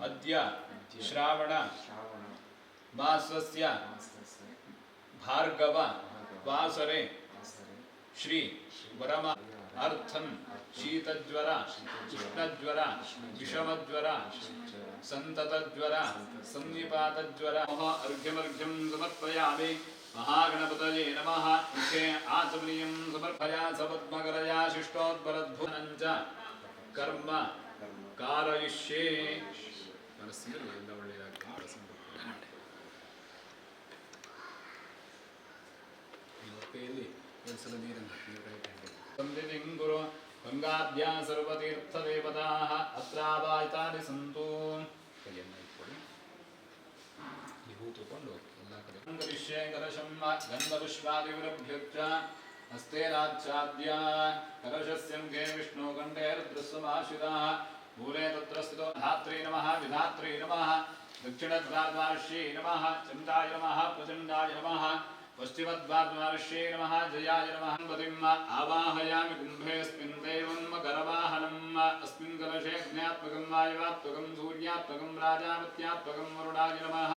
अद्य श्रावण मासस्य भार्गव वासरे श्री वरमा अर्थं शीतज्वर उष्णज्वर विषमज्वर संततज्वर सन्निपातज्वर अर्घ्यमर्घ्यं समर्पयामि। महागणपतये नमः। मुखे आचमनीयं समर्पया सपद्मकरया शिष्टोद्भरद्भुवनं च कर्म कारयिष्ये। ಮನಸ್ಸಿನಲ್ಲಿ ಎಲ್ಲ ಒಳ್ಳೆಯದಾಗಲಿ ಈ ಹೊಟ್ಟೆಯಲ್ಲಿ ಒಂದು ಸಲ ನೀರನ್ನು ಗುರು ಗಂಗಾದ್ಯ ಸರ್ವತೀರ್ಥದೇವತಾ ಅತ್ರಾವಾಯಿತಾನಿ ಸಂತು ಕೈಯನ್ನು ಇಟ್ಕೊಳ್ಳಿ. ನೀವು ತಗೊಂಡು ಎಲ್ಲ ಕಡೆ ಗಂಗವಿಷ್ಯೇ ಕಲಶಂ ಗಂಧಪುಷ್ಪಾದಿವಿರಭ್ಯುಚ್ಚ ಹಸ್ತೇನಾಚ್ಛಾದ್ಯ ಕಲಶಸ್ಯಂಗೆ ವಿಷ್ಣು ಕಂಠೇ ರುದ್ರಸ್ವಮಾಶ್ರಿತಾಃ मूले तत्र स्थितो धात्रे नमः विधात्रे नमः दक्षिणद्वारद्वारश्ये नमः चण्डाय नमः प्रचण्डाय नमः पश्चिमद्वारद्वारश्ये नमः जयाय नमः। पतिम् आवाहयामि कुम्भेऽस्मिन् देवं करवाहनम् अस्मिन् कलशे अग्न्यात्मकं वायुवात्मकं सूर्यात्मकं प्राजापत्यात्मकं वरुणाय नमः।